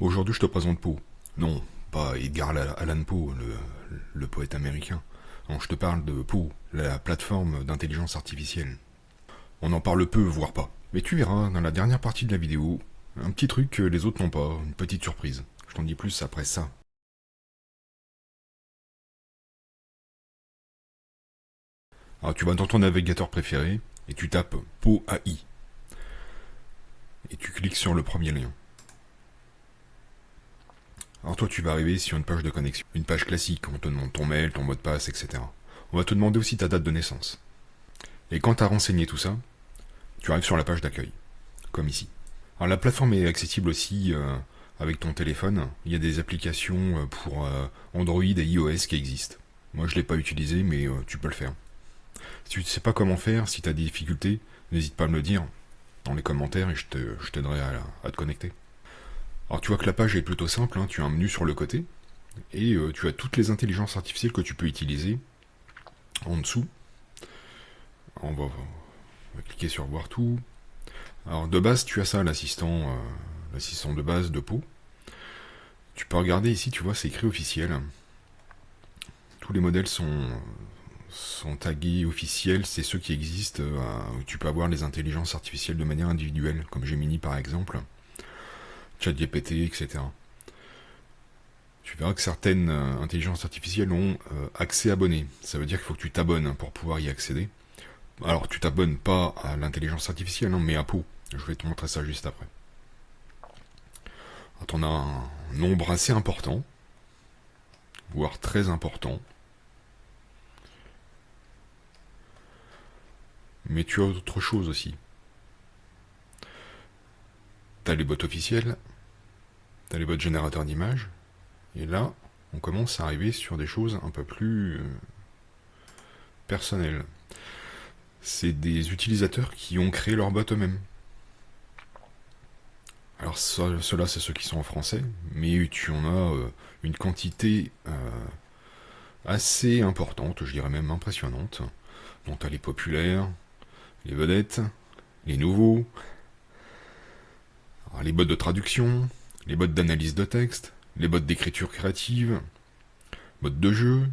Aujourd'hui, je te présente Poe. Non, pas Edgar Allan Poe, le poète américain. Non, je te parle de Poe, la plateforme d'intelligence artificielle. On en parle peu, voire pas. Mais tu verras, dans la dernière partie de la vidéo, un petit truc que les autres n'ont pas, une petite surprise. Je t'en dis plus après ça. Alors tu vas dans ton navigateur préféré, et tu tapes Poe AI. Et tu cliques sur le premier lien. Alors toi, tu vas arriver sur une page de connexion. Une page classique, on te demande ton mail, ton mot de passe, etc. On va te demander aussi ta date de naissance. Et quand tu as renseigné tout ça, tu arrives sur la page d'accueil, comme ici. Alors la plateforme est accessible aussi avec ton téléphone. Il y a des applications pour Android et iOS qui existent. Moi je ne l'ai pas utilisé, mais tu peux le faire. Si tu ne sais pas comment faire, si tu as des difficultés, n'hésite pas à me le dire dans les commentaires et je t'aiderai à te connecter. Alors tu vois que la page est plutôt simple, hein. Tu as un menu sur le côté, et tu as toutes les intelligences artificielles que tu peux utiliser en dessous. On va cliquer sur voir tout. Alors de base tu as ça, l'assistant de base de Poe. Tu peux regarder ici, tu vois, c'est écrit officiel. Tous les modèles sont tagués officiels, c'est ceux qui existent, où tu peux avoir les intelligences artificielles de manière individuelle, comme Gemini par exemple, ChatGPT, etc. Tu verras que certaines intelligences artificielles ont accès abonné. Ça veut dire qu'il faut que tu t'abonnes pour pouvoir y accéder. Alors tu t'abonnes pas à l'intelligence artificielle, non, mais à Poe. Je vais te montrer ça juste après. On a un nombre assez important, voire très important. Mais tu as autre chose aussi. T'as les bots officiels, t'as les bots générateurs d'images, et là, on commence à arriver sur des choses un peu plus personnelles. C'est des utilisateurs qui ont créé leur bot eux-mêmes. Alors ceux-là, c'est ceux qui sont en français, mais tu en as une quantité assez importante, je dirais même impressionnante. Donc t'as les populaires, les vedettes, les nouveaux, alors, les bots de traduction, les bots d'analyse de texte, les bots d'écriture créative, bots de jeu,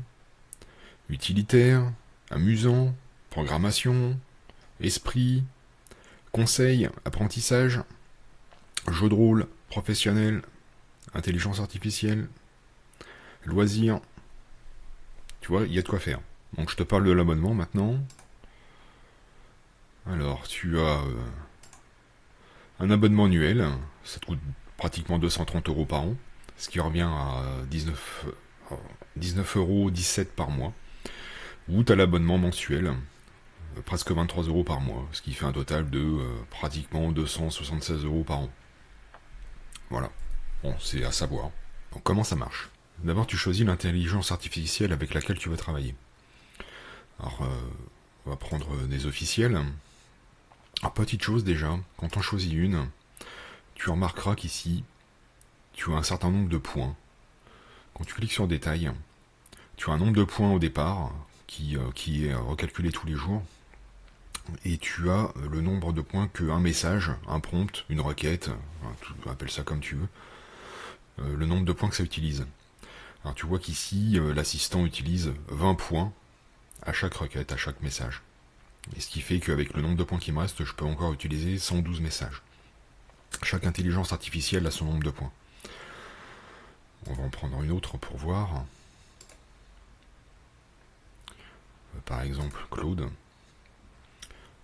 utilitaire, amusant, programmation, esprit, conseil, apprentissage, jeu de rôle, professionnel, intelligence artificielle, loisirs. Tu vois, il y a de quoi faire. Donc je te parle de l'abonnement maintenant. Alors, tu as un abonnement annuel, ça te coûte pratiquement 230 € par an, ce qui revient à 19,17 € par mois. Ou tu as l'abonnement mensuel, presque 23 € par mois, ce qui fait un total de pratiquement 276 € par an. Voilà, bon, c'est à savoir. Donc comment ça marche? D'abord, tu choisis l'intelligence artificielle avec laquelle tu veux travailler. Alors, on va prendre des officiels. Alors, petite chose déjà, quand on choisit une, tu remarqueras qu'ici, tu as un certain nombre de points. Quand tu cliques sur détail, tu as un nombre de points au départ qui est recalculé tous les jours. Et tu as le nombre de points qu'un message, un prompt, une requête, tu appelles ça comme tu veux, le nombre de points que ça utilise. Alors tu vois qu'ici, l'assistant utilise 20 points à chaque requête, à chaque message. Et ce qui fait qu'avec le nombre de points qui me reste, je peux encore utiliser 112 messages. Chaque intelligence artificielle a son nombre de points. On va en prendre une autre pour voir. Par exemple, Claude.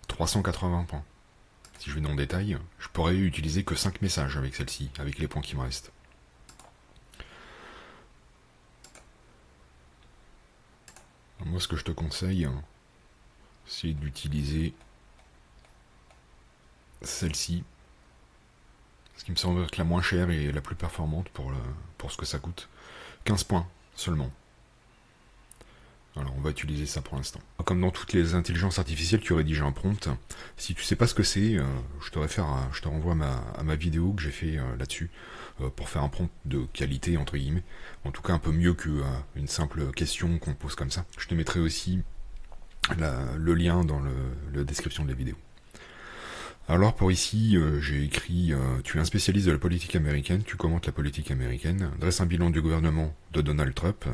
380 points. Si je vais dans le détail, je pourrais utiliser que 5 messages avec celle-ci, avec les points qui me restent. Moi, ce que je te conseille, c'est d'utiliser celle-ci, ce qui me semble être la moins chère et la plus performante pour ce que ça coûte. 15 points seulement. Alors on va utiliser ça pour l'instant. Comme dans toutes les intelligences artificielles, tu rédiges un prompt. Si tu sais pas ce que c'est, je te renvoie à ma vidéo que j'ai fait là-dessus pour faire un prompt de qualité entre guillemets. En tout cas un peu mieux que une simple question qu'on pose comme ça. Je te mettrai aussi le lien dans la description de la vidéo. Alors pour ici, j'ai écrit tu es un spécialiste de la politique américaine, tu commentes la politique américaine, dresse un bilan du gouvernement de Donald Trump,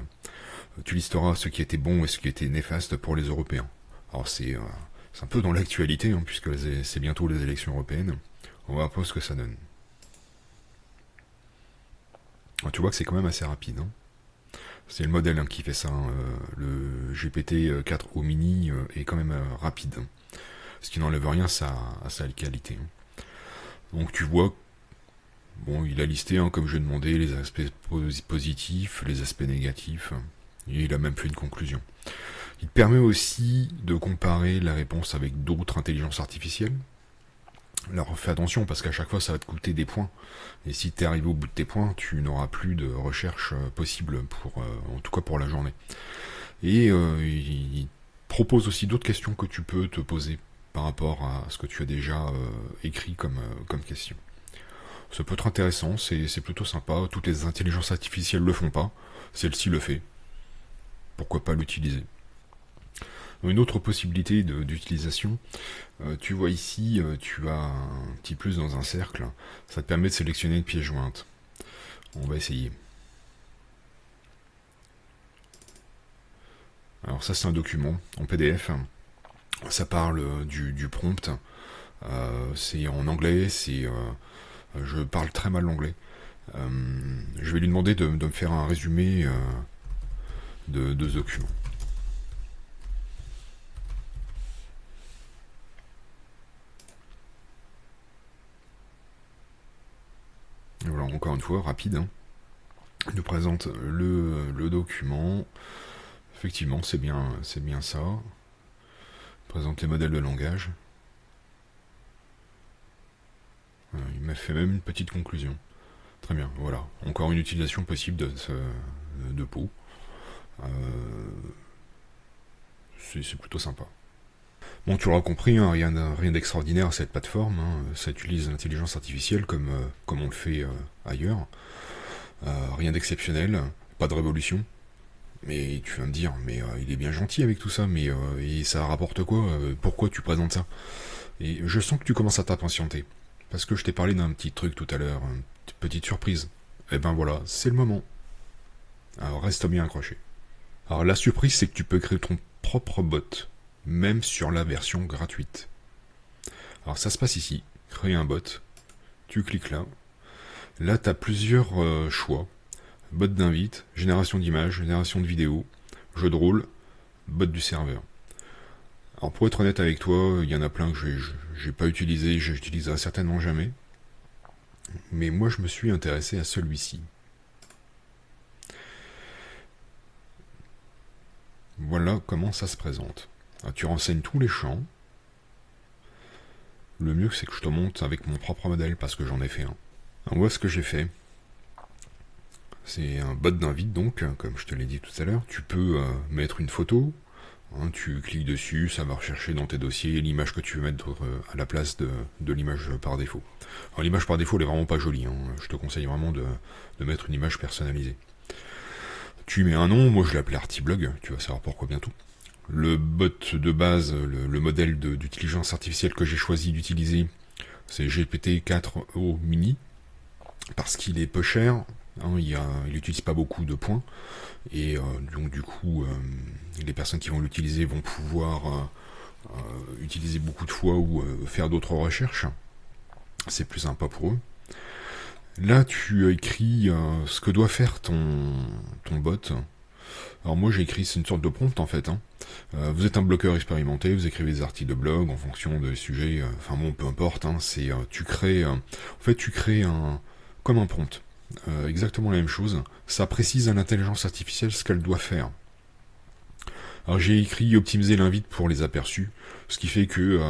tu listeras ce qui était bon et ce qui était néfaste pour les Européens. Alors c'est un peu dans l'actualité, hein, puisque c'est bientôt les élections européennes. On va voir ce que ça donne. Alors, tu vois que c'est quand même assez rapide. Hein. C'est le modèle qui fait ça. Hein. Le GPT-4 au mini est quand même rapide. Hein. Ce qui n'enlève rien à sa qualité. Hein. Donc tu vois, bon, il a listé, hein, comme je demandais, les aspects positifs, les aspects négatifs. Et il a même fait une conclusion. Il permet aussi de comparer la réponse avec d'autres intelligences artificielles. Alors fais attention parce qu'à chaque fois ça va te coûter des points. Et si tu es arrivé au bout de tes points, tu n'auras plus de recherche possible en tout cas pour la journée. Et il propose aussi d'autres questions que tu peux te poser par rapport à ce que tu as déjà écrit comme question. Ça peut être intéressant, c'est plutôt sympa. Toutes les intelligences artificielles le font pas. Celle-ci le fait. Pourquoi pas l'utiliser? Une autre possibilité d'utilisation, tu vois ici, tu as un petit plus dans un cercle, ça te permet de sélectionner une pièce jointe. On va essayer. Alors ça c'est un document en PDF, ça parle du prompt, c'est en anglais, je parle très mal l'anglais. Je vais lui demander de me faire un résumé de ce document. Et voilà, encore une fois, rapide. Hein. Il nous présente le document. Effectivement, c'est bien ça. Il présente les modèles de langage. Il m'a fait même une petite conclusion. Très bien, voilà. Encore une utilisation possible de Pau. C'est plutôt sympa. Bon, tu l'auras compris, hein, rien d'extraordinaire à cette plateforme. Hein. Ça utilise l'intelligence artificielle comme on le fait ailleurs. Rien d'exceptionnel, pas de révolution. Mais tu vas me dire, mais il est bien gentil avec tout ça, mais et ça rapporte quoi? Pourquoi tu présentes ça? Et je sens que tu commences à t'impatienter. Parce que je t'ai parlé d'un petit truc tout à l'heure, une petite surprise. Et ben voilà, c'est le moment. Alors reste bien accroché. Alors la surprise, c'est que tu peux créer ton propre bot, même sur la version gratuite. Alors ça se passe ici, créer un bot. Tu cliques là. Là, tu as plusieurs choix. Bot d'invite, génération d'images, génération de vidéos, jeu de rôle, bot du serveur. Alors pour être honnête avec toi, il y en a plein que j'ai pas utilisé, j'utiliserai certainement jamais. Mais moi je me suis intéressé à celui-ci. Voilà comment ça se présente. Alors, tu renseignes tous les champs. Le mieux c'est que je te monte avec mon propre modèle parce que j'en ai fait un. Alors, voilà ce que j'ai fait. C'est un bot d'invite donc, comme je te l'ai dit tout à l'heure. Tu peux mettre une photo, hein, tu cliques dessus, ça va rechercher dans tes dossiers l'image que tu veux mettre à la place de l'image par défaut. Alors l'image par défaut elle est vraiment pas jolie, hein. Je te conseille vraiment de mettre une image personnalisée. Tu mets un nom, moi je l'appelle Artiblog, tu vas savoir pourquoi bientôt. Le bot de base, le modèle d'intelligence artificielle que j'ai choisi d'utiliser, c'est GPT-4o mini, parce qu'il est peu cher, hein, il n'utilise pas beaucoup de points, et donc du coup, les personnes qui vont l'utiliser vont pouvoir utiliser beaucoup de fois ou faire d'autres recherches. C'est plus sympa pour eux. Là, tu as écrit ce que doit faire ton bot. Alors moi, j'ai écrit, c'est une sorte de prompt en fait. Hein. Vous êtes un blogueur expérimenté, vous écrivez des articles de blog en fonction des sujets. Enfin bon, peu importe. Hein, c'est tu crées. En fait, tu crées comme un prompt. Exactement la même chose. Ça précise à l'intelligence artificielle ce qu'elle doit faire. Alors j'ai écrit optimiser l'invite pour les aperçus, ce qui fait que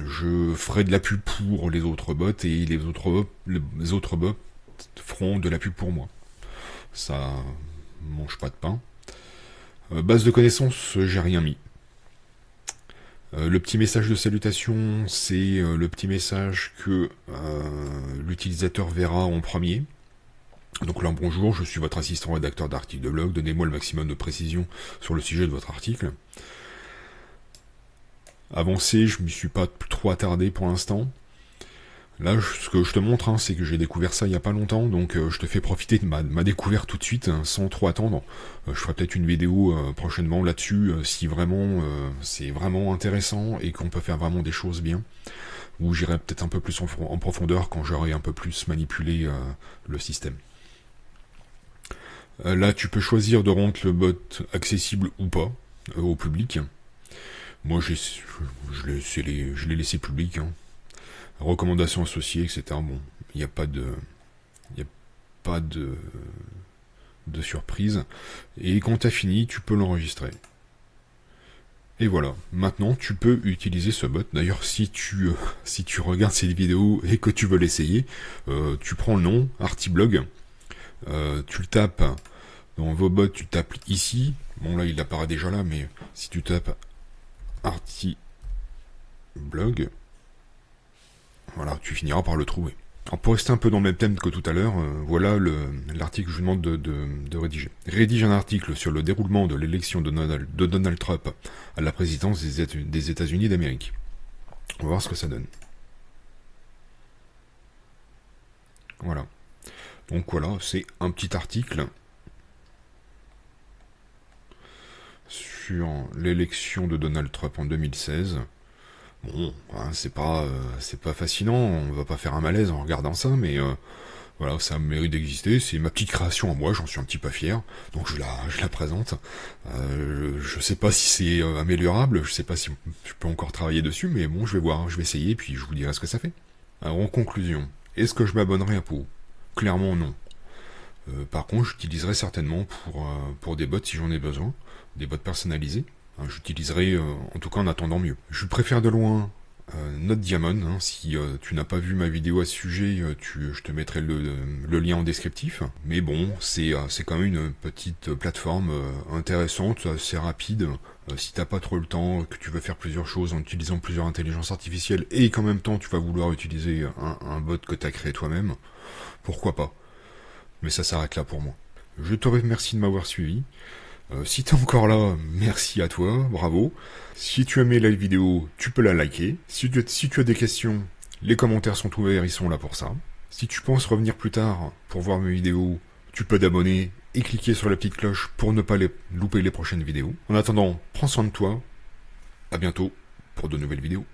je ferai de la pub pour les autres bots et les autres bots feront de la pub pour moi. Ça mange pas de pain. Base de connaissances, j'ai rien mis. Le petit message de salutation, c'est le petit message que l'utilisateur verra en premier. Donc là, bonjour, je suis votre assistant rédacteur d'articles de blog, donnez-moi le maximum de précision sur le sujet de votre article. avancé, je m'y suis pas trop attardé pour l'instant. Là, ce que je te montre, hein, c'est que j'ai découvert ça il y a pas longtemps, donc je te fais profiter de ma découverte tout de suite, hein, sans trop attendre. Je ferai peut-être une vidéo prochainement là-dessus, si vraiment c'est vraiment intéressant et qu'on peut faire vraiment des choses bien. Ou j'irai peut-être un peu plus en profondeur quand j'aurai un peu plus manipulé le système. Là, tu peux choisir de rendre le bot accessible ou pas au public. Moi, je l'ai laissé public. Hein. Recommandations associées, etc. Bon, il n'y a pas de, il y a pas de surprise. Et quand tu as fini, tu peux l'enregistrer. Et voilà, maintenant tu peux utiliser ce bot. D'ailleurs, si tu regardes cette vidéo et que tu veux l'essayer, tu prends le nom, Artiblog, tu le tapes dans vos bots, tu tapes ici. Bon là, il apparaît déjà là, mais si tu tapes Artiblog, voilà, tu finiras par le trouver. Alors pour rester un peu dans le même thème que tout à l'heure, voilà l'article que je vous demande de rédiger. Rédige un article sur le déroulement de l'élection de Donald Trump à la présidence des États-Unis d'Amérique. On va voir ce que ça donne. Voilà. Donc voilà, c'est un petit article sur l'élection de Donald Trump en 2016. Bon, hein, c'est pas fascinant, on va pas faire un malaise en regardant ça, mais voilà, ça mérite d'exister, c'est ma petite création à moi, j'en suis un petit peu fier, donc je la présente. Je sais pas si c'est améliorable, je sais pas si je peux encore travailler dessus, mais bon, je vais voir, je vais essayer, puis je vous dirai ce que ça fait. Alors en conclusion, est-ce que je m'abonnerai à Pau? Clairement non. Par contre, j'utiliserai certainement pour des bots si j'en ai besoin, des bots personnalisés. J'utiliserai en tout cas en attendant mieux. Je préfère de loin NoteDiamond. Hein, si tu n'as pas vu ma vidéo à ce sujet, je te mettrai le lien en descriptif. Mais bon, c'est quand même une petite plateforme intéressante, assez rapide. Si t'as pas trop le temps, que tu veux faire plusieurs choses en utilisant plusieurs intelligences artificielles et qu'en même temps tu vas vouloir utiliser un bot que tu as créé toi-même, pourquoi pas. Mais ça s'arrête là pour moi. Je te remercie de m'avoir suivi. Si t'es encore là, merci à toi, bravo. Si tu as aimé la vidéo, tu peux la liker. Si tu as des questions, les commentaires sont ouverts, ils sont là pour ça. Si tu penses revenir plus tard pour voir mes vidéos, tu peux t'abonner et cliquer sur la petite cloche pour ne pas louper les prochaines vidéos. En attendant, prends soin de toi. À bientôt pour de nouvelles vidéos.